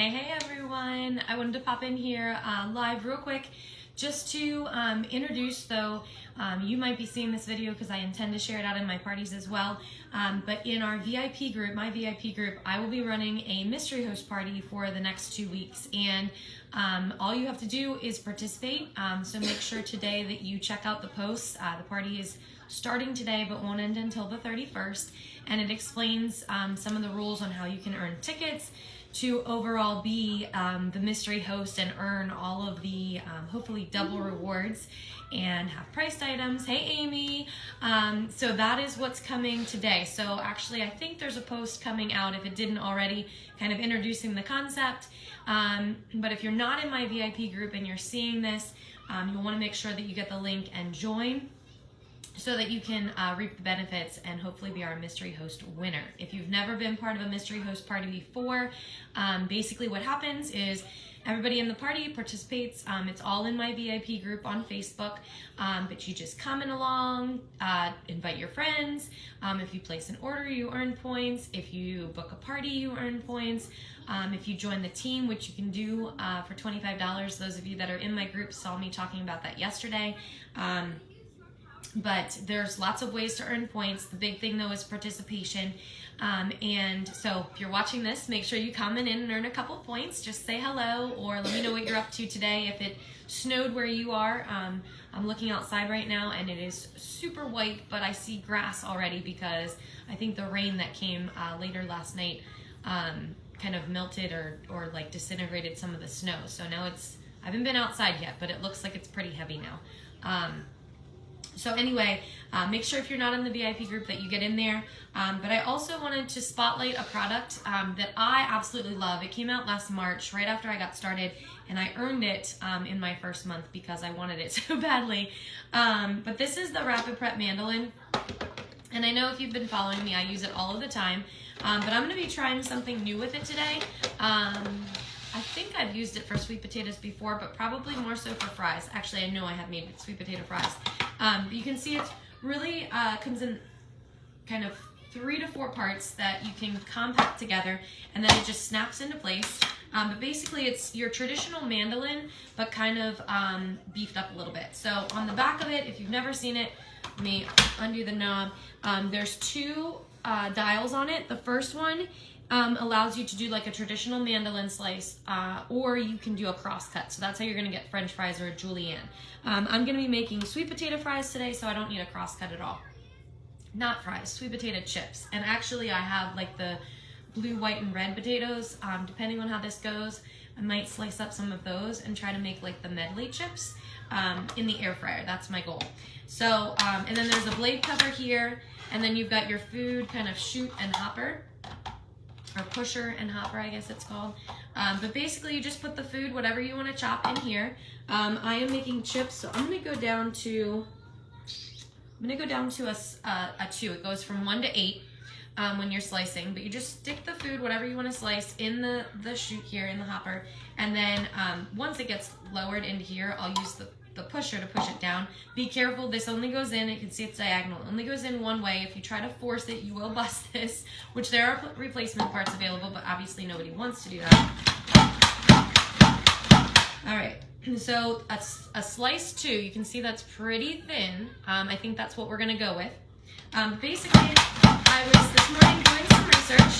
Hey everyone! I wanted to pop in here live real quick just to introduce, though you might be seeing this video because I intend to share it out in my parties as well, but in our VIP group, my VIP group, I will be running a mystery host party for the next 2 weeks, and all you have to do is participate, so make sure today that you check out the posts. The party is starting today but won't end until the 31st, and it explains some of the rules on how you can earn tickets to overall be the mystery host and earn all of the hopefully double rewards and have priced items. Hey Amy! So that is what's coming today. So actually I think there's a post coming out, if it didn't already, kind of introducing the concept. But if you're not in my VIP group and you're seeing this, you'll want to make sure that you get the link and join, so that you can reap the benefits and hopefully be our mystery host winner. If you've never been part of a mystery host party before, basically what happens is everybody in the party participates. It's all in my VIP group on Facebook, but you just comment along, invite your friends. If you place an order, you earn points. If you book a party, you earn points. If you join the team, which you can do for $25, those of you that are in my group saw me talking about that yesterday. But there's lots of ways to earn points. The big thing though is participation. And so if you're watching this, make sure you comment in and earn a couple points. Just say hello or let me know what you're up to today. If it snowed where you are, I'm looking outside right now and it is super white, but I see grass already because I think the rain that came later last night kind of melted or like disintegrated some of the snow. So now I haven't been outside yet, but it looks like it's pretty heavy now. So anyway, make sure if you're not in the VIP group that you get in there. But I also wanted to spotlight a product that I absolutely love. It came out last March, right after I got started, and I earned it in my first month because I wanted it so badly. But this is the Rapid Prep Mandolin. And I know if you've been following me, I use it all of the time. But I'm going to be trying something new with it today. I think I've used it for sweet potatoes before, but probably more so for fries. Actually, I know I have made sweet potato fries. But you can see it really comes in kind of 3 to 4 parts that you can compact together, and then it just snaps into place. But basically it's your traditional mandolin, but kind of beefed up a little bit. So on the back of it, if you've never seen it, let me undo the knob. There's 2 dials on it. The first one allows you to do like a traditional mandolin slice, or you can do a cross cut. So that's how you're gonna get French fries or a julienne. I'm gonna be making sweet potato fries today, so I don't need a cross cut at all. Not fries, sweet potato chips. And actually I have like the blue, white, and red potatoes. Depending on how this goes, I might slice up some of those and try to make like the medley chips in the air fryer. That's my goal. So, and then there's a blade cover here, and then you've got your food kind of chute and hopper, or pusher and hopper, I guess it's called. But basically you just put the food, whatever you want to chop, in here. I am making chips, so I'm going to go down to a 2. It goes from 1 to 8 when you're slicing, but you just stick the food, whatever you want to slice, in the chute here in the hopper, and then once it gets lowered into here, I'll use the pusher to push it down. Be careful, this only goes in, you can see it's diagonal, it only goes in one way. If you try to force it, you will bust this, which there are replacement parts available, but obviously nobody wants to do that. Alright, so a slice 2, you can see that's pretty thin. I think that's what we're going to go with. Basically, I was this morning doing some research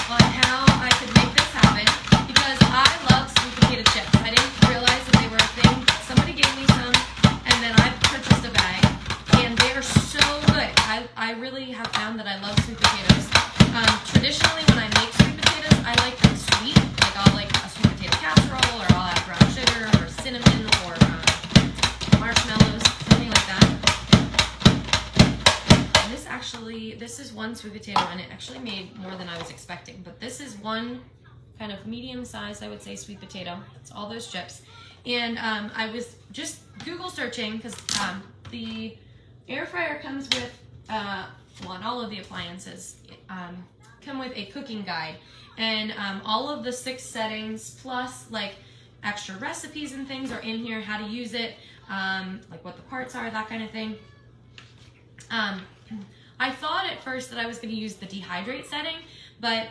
on how I could make this happen, because I love sweet potato chips. I didn't realize that they were a thing. Somebody gave me some, and then I purchased a bag, and they are so good. I really have found that I love sweet potatoes. Traditionally, when I make sweet potatoes, I like them sweet. Like I'll like a sweet potato casserole, or I'll add brown sugar, or cinnamon, or marshmallows, something like that. And this is one sweet potato, and it actually made more than I was expecting. But this is one kind of medium size, I would say, sweet potato. It's all those chips. And I was just Google searching, because the air fryer comes with, well, and all of the appliances come with a cooking guide. And all of the 6 settings, plus like extra recipes and things, are in here, how to use it, like what the parts are, that kind of thing. I thought at first that I was going to use the dehydrate setting, but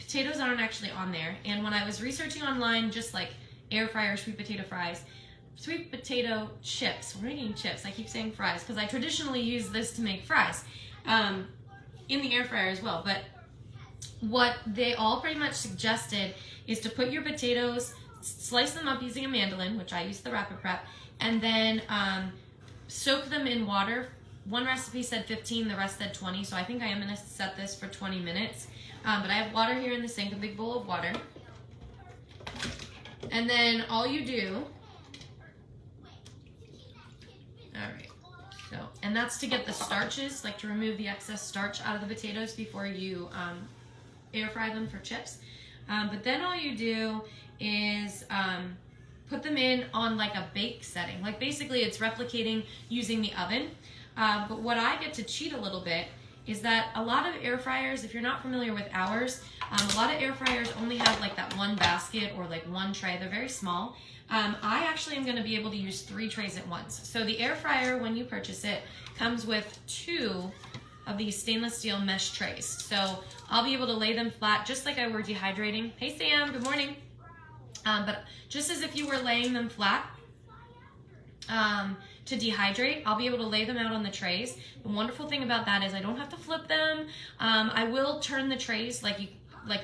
potatoes aren't actually on there. And when I was researching online, just like air fryer sweet potato fries, sweet potato chips, we're making chips, I keep saying fries, because I traditionally use this to make fries in the air fryer as well. But what they all pretty much suggested is to put your potatoes, slice them up using a mandolin, which I use the Rapid Prep, and then soak them in water. One recipe said 15, the rest said 20, so I think I am going to set this for 20 minutes. But I have water here in the sink, a big bowl of water. And then all you do, alright, so, and that's to get the starches, like to remove the excess starch out of the potatoes before you air fry them for chips. But then all you do is put them in on like a bake setting. Like basically it's replicating using the oven. But what I get to cheat a little bit is that a lot of air fryers, if you're not familiar with ours, a lot of air fryers only have like that one basket or like one tray. They're very small. I actually am going to be able to use 3 trays at once. So the air fryer, when you purchase it, comes with 2 of these stainless steel mesh trays. So I'll be able to lay them flat just like I were dehydrating. Hey Sam, good morning. But just as if you were laying them flat, to dehydrate, I'll be able to lay them out on the trays. The wonderful thing about that is I don't have to flip them. I will turn the trays like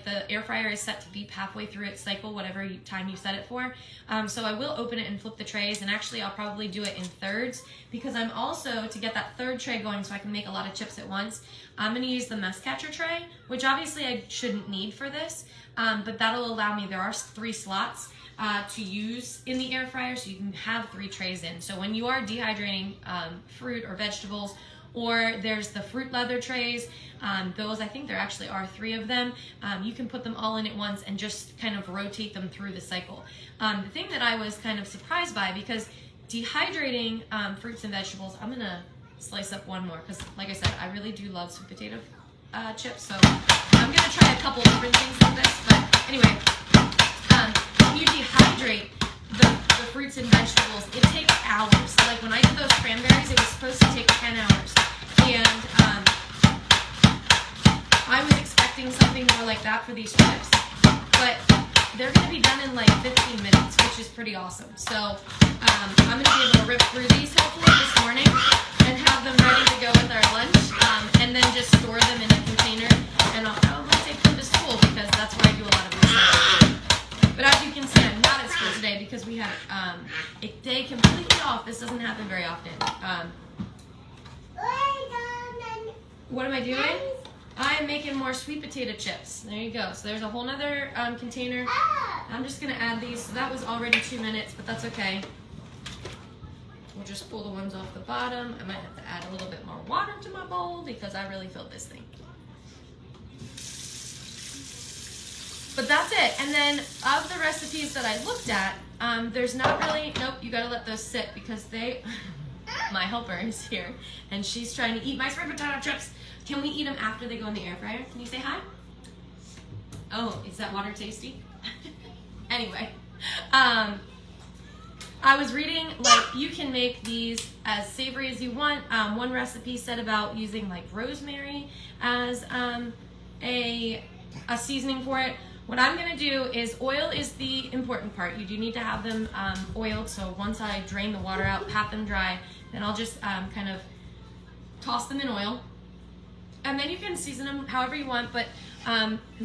the air fryer is set to beep halfway through its cycle, whatever time you set it for. So I will open it and flip the trays, and actually I'll probably do it in thirds because I'm also, to get that third tray going so I can make a lot of chips at once, I'm gonna use the mess catcher tray, which obviously I shouldn't need for this, but that'll allow me, there are 3 slots to use in the air fryer, so you can have 3 trays in. So when you are dehydrating fruit or vegetables, or there's the fruit leather trays, those, I think there actually are 3 of them, you can put them all in at once and just kind of rotate them through the cycle. The thing that I was kind of surprised by, because dehydrating fruits and vegetables, I'm gonna slice up one more, because like I said, I really do love sweet potato chips, so I'm gonna try a couple different things with this, but anyway, when you dehydrate the fruits and vegetables, it takes hours. So like when I did those cranberries, it was supposed to take 10 hours. And I was expecting something more like that for these chips. But they're going to be done in like 15 minutes, which is pretty awesome. So I'm going to be able to rip through these hopefully this morning and have them ready to go with our lunch. And then just store them in a container. And I'll probably take them to school because that's where I do a lot of research. But as you can see, I'm not at school today because we had a day completely off. This doesn't happen very often. What am I doing? I am making more sweet potato chips. There you go. So there's a whole nother container. I'm just going to add these. So that was already 2 minutes, but that's okay. We'll just pull the ones off the bottom. I might have to add a little bit more water to my bowl because I really filled this thing. But that's it. And then of the recipes that I looked at, there's not really, nope, you gotta let those sit because they, my helper is here and she's trying to eat my sweet potato chips. Can we eat them after they go in the air fryer? Can you say hi? Oh, is that water tasty? Anyway, I was reading, like, you can make these as savory as you want. One recipe said about using like rosemary as a seasoning for it. What I'm going to do is, oil is the important part. You do need to have them oiled, so once I drain the water out, pat them dry, then I'll just kind of toss them in oil. And then you can season them however you want, but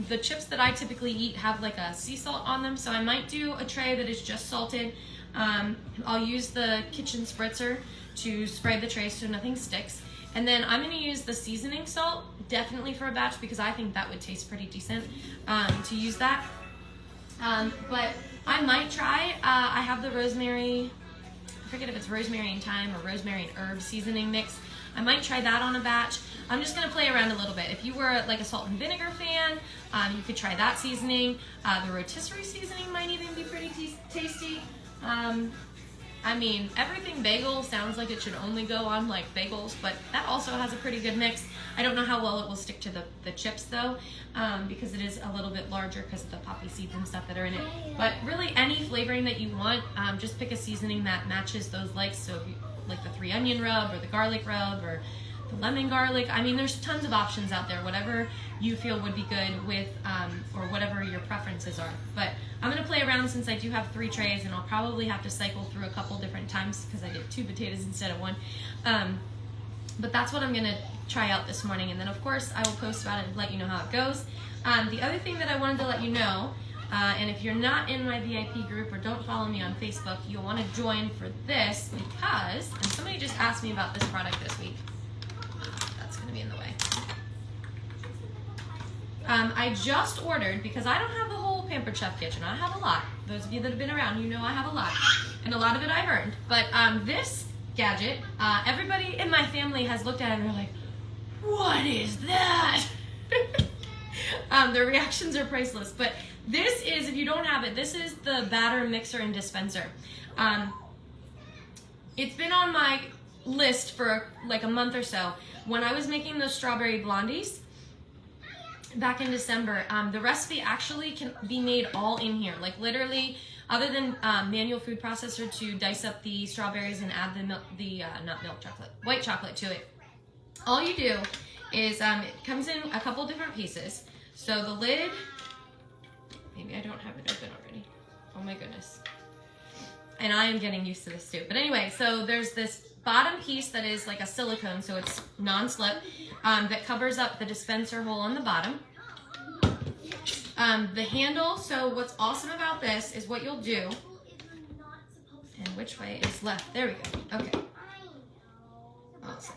the chips that I typically eat have like a sea salt on them, so I might do a tray that is just salted. I'll use the kitchen spritzer to spray the tray so nothing sticks. And then I'm going to use the seasoning salt, definitely for a batch, because I think that would taste pretty decent to use that. But I might try, I have the rosemary, I forget if it's rosemary and thyme or rosemary and herb seasoning mix. I might try that on a batch. I'm just going to play around a little bit. If you were like a salt and vinegar fan, you could try that seasoning. The rotisserie seasoning might even be pretty tasty. I mean, everything bagel sounds like it should only go on like bagels, but that also has a pretty good mix. I don't know how well it will stick to the chips though, because it is a little bit larger because of the poppy seeds and stuff that are in it. But really any flavoring that you want, just pick a seasoning that matches those likes. So if you like the 3 onion rub or the garlic rub or the lemon garlic. I mean, there's tons of options out there, whatever you feel would be good with, or whatever your preferences are. But I'm gonna play around since I do have 3 trays, and I'll probably have to cycle through a couple different times because I did 2 potatoes instead of 1. But that's what I'm gonna try out this morning, and then of course I will post about it and let you know how it goes. The other thing that I wanted to let you know, and if you're not in my VIP group or don't follow me on Facebook, you'll want to join for this because, and somebody just asked me about this product this week. That's going to be in the way. I just ordered, because I don't have the whole Pampered Chef kitchen. I have a lot. Those of you that have been around, you know I have a lot. And a lot of it I've earned. But this gadget, everybody in my family has looked at it and they're like, what is that? Their reactions are priceless. But this is, if you don't have it, this is the batter mixer and dispenser. It's been on my list for like a month or so. When I was making those strawberry blondies back in December, the recipe actually can be made all in here. Like literally, other than manual food processor to dice up the strawberries and add white chocolate to it. All you do is, it comes in a couple different pieces. So the lid, maybe I don't have it open already. Oh my goodness. And I am getting used to this too. But anyway, so there's this bottom piece that is like a silicone, so it's non-slip, that covers up the dispenser hole on the bottom. The handle, so what's awesome about this is what you'll do, and which way is left? There we go. Okay. Awesome.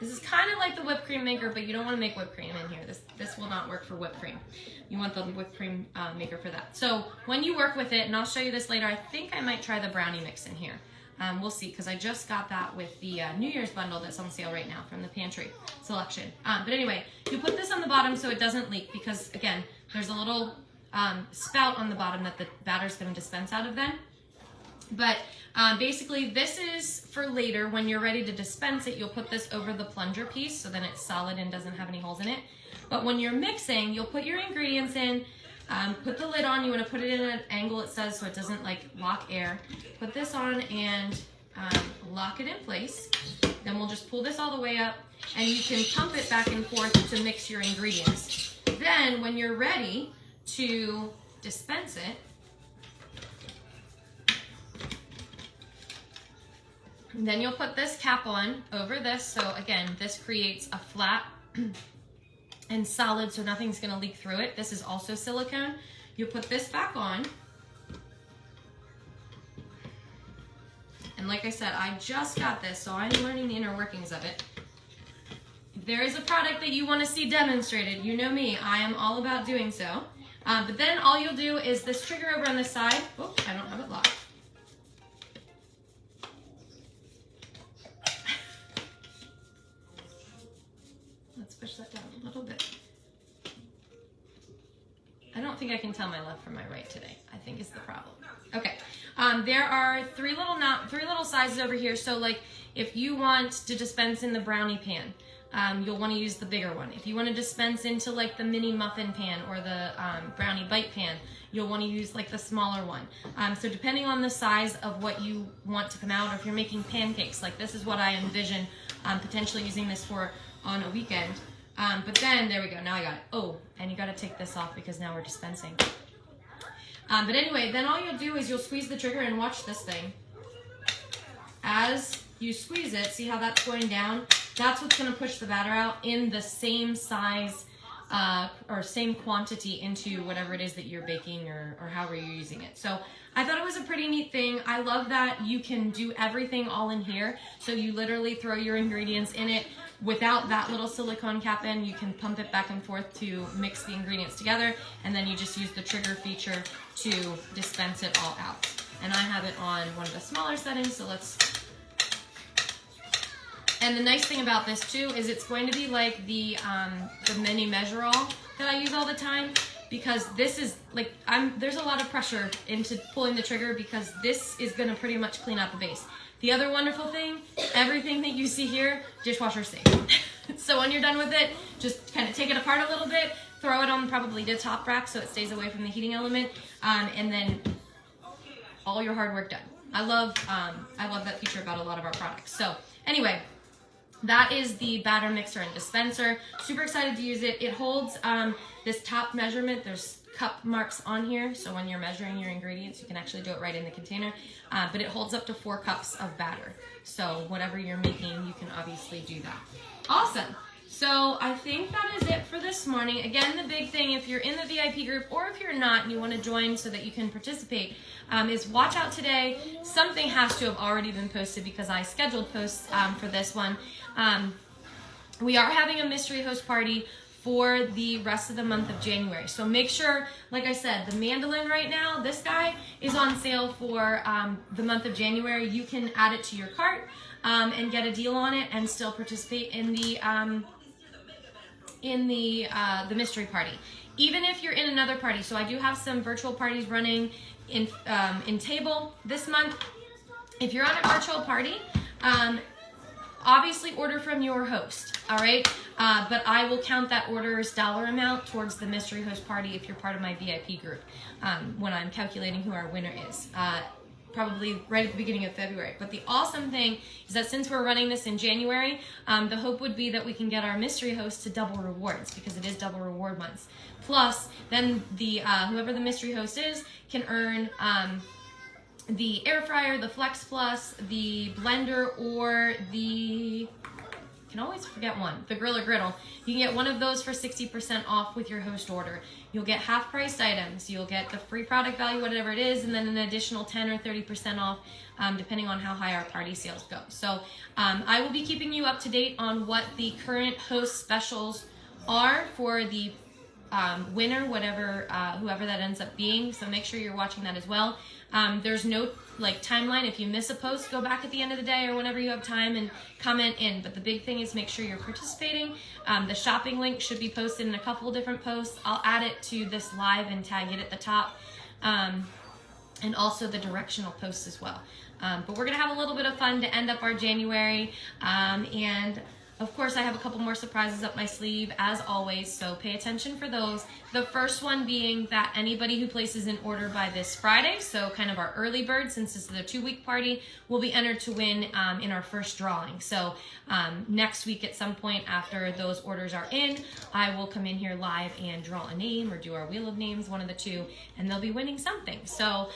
This is kind of like the whipped cream maker, but you don't want to make whipped cream in here. This will not work for whipped cream. You want the whipped cream maker for that. So when you work with it, and I'll show you this later, I think I might try the brownie mix in here. We'll see, because I just got that with the New Year's bundle that's on sale right now from the pantry selection. But anyway, you put this on the bottom so it doesn't leak, because again, there's a little spout on the bottom that the batter's going to dispense out of then. But basically, this is for later. When you're ready to dispense it, you'll put this over the plunger piece so then it's solid and doesn't have any holes in it. But when you're mixing, you'll put your ingredients in, put the lid on. You want to put it in an angle, it says, so it doesn't like lock air. Put this on and lock it in place. Then we'll just pull this all the way up, and you can pump it back and forth to mix your ingredients. Then when you're ready to dispense it, then you'll put this cap on over this. So again, this creates a flat and solid, so nothing's gonna leak through it. This is also silicone. You put this back on. And like I said, I just got this, so I'm learning the inner workings of it. If there is a product that you wanna see demonstrated, you know me, I am all about doing so. But then all you'll do is this trigger over on the side. Oh, I don't have it locked. Let's push that down a little bit. I don't think I can tell my left from my right today, I think is the problem. Okay, there are three little sizes over here. So like if you want to dispense in the brownie pan, you'll want to use the bigger one. If you want to dispense into like the mini muffin pan or the brownie bite pan, you'll want to use like the smaller one. So depending on the size of what you want to come out, or if you're making pancakes, like this is what I envision potentially using this for on a weekend. But then, there we go, now I got it. Oh, and you gotta take this off because now we're dispensing. But anyway, then all you'll do is you'll squeeze the trigger and watch this thing. As you squeeze it, see how that's going down? That's what's gonna push the batter out in the same size or same quantity into whatever it is that you're baking or however you're using it. So I thought it was a pretty neat thing. I love that you can do everything all in here. So you literally throw your ingredients in it without that little silicone cap in. You can pump it back and forth to mix the ingredients together, and then you just use the trigger feature to dispense it all out. And I have it on one of the smaller settings, so let's... And the nice thing about this too is it's going to be like the mini measure-all that I use all the time, because this is like, there's a lot of pressure into pulling the trigger because this is gonna pretty much clean out the base. The other wonderful thing, everything that you see here, dishwasher safe. So when you're done with it, just kind of take it apart a little bit, throw it on probably the top rack so it stays away from the heating element, and then all your hard work done. I love that feature about a lot of our products. So anyway, that is the batter mixer and dispenser. Super excited to use it. It holds this top measurement. There's cup marks on here, so when you're measuring your ingredients, you can actually do it right in the container. But it holds up to 4 cups of batter. So whatever you're making, you can obviously do that. Awesome. So I think that is it for this morning. Again, the big thing, if you're in the VIP group or if you're not and you want to join so that you can participate, is watch out today. Something has to have already been posted because I scheduled posts for this one. We are having a mystery host party for the rest of the month of January. So make sure, like I said, the mandolin right now, this guy is on sale for the month of January. You can add it to your cart and get a deal on it and still participate in the mystery party. Even if you're in another party, so I do have some virtual parties running in Table this month. If you're on a virtual party, obviously order from your host, all right? But I will count that order's dollar amount towards the mystery host party if you're part of my VIP group when I'm calculating who our winner is. Probably right at the beginning of February. But the awesome thing is that since we're running this in January, the hope would be that we can get our mystery host to double rewards because it is double reward months. Plus, then the whoever the mystery host is can earn the air fryer, the Flex Plus, the blender, or the, I can always forget one, the grill or griddle. You can get one of those for 60% off with your host order. You'll get half priced items, you'll get the free product value, whatever it is, and then an additional 10 or 30% off depending on how high our party sales go. So I will be keeping you up to date on what the current host specials are for the winner, whoever that ends up being. So make sure you're watching that as well. There's no timeline. If you miss a post, go back at the end of the day or whenever you have time and comment in. But the big thing is make sure you're participating. The shopping link should be posted in a couple of different posts. I'll add it to this live and tag it at the top. And also the directional posts as well. But we're going to have a little bit of fun to end up our January. And of course, I have a couple more surprises up my sleeve, as always, so pay attention for those. The first one being that anybody who places an order by this Friday, so kind of our early bird, since this is a 2-week party, will be entered to win in our first drawing. So next week at some point after those orders are in, I will come in here live and draw a name or do our wheel of names, one of the two, and they'll be winning something. So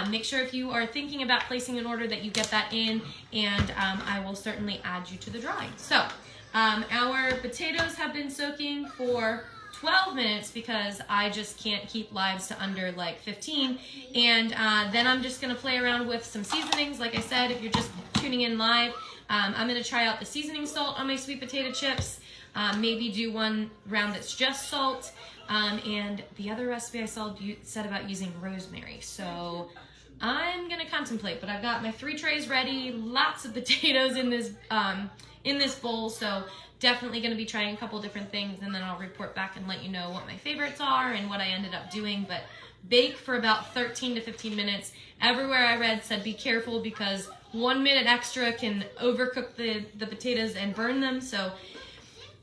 make sure if you are thinking about placing an order that you get that in, and I will certainly add you to the drawing. So our potatoes have been soaking for 12 minutes because I just can't keep lives to under 15. And then I'm just going to play around with some seasonings. Like I said, if you're just tuning in live, I'm going to try out the seasoning salt on my sweet potato chips. Maybe do one round that's just salt. And the other recipe I saw said about using rosemary. So I'm going to contemplate, but I've got my 3 trays ready, lots of potatoes in this bowl, so definitely going to be trying a couple different things, and then I'll report back and let you know what my favorites are and what I ended up doing. But bake for about 13 to 15 minutes. Everywhere I read said be careful because 1 minute extra can overcook the potatoes and burn them, so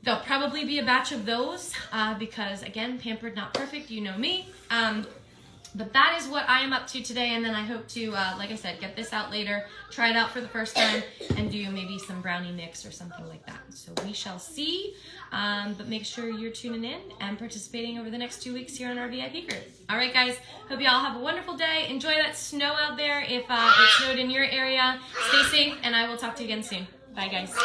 there'll probably be a batch of those because, again, pampered, not perfect, you know me. But that is what I am up to today, and then I hope to, like I said, get this out later, try it out for the first time, and do maybe some brownie mix or something like that. So we shall see, but make sure you're tuning in and participating over the next 2 weeks here on our VIP group. All right, guys, hope you all have a wonderful day. Enjoy that snow out there if it snowed in your area. Stay safe, and I will talk to you again soon. Bye, guys.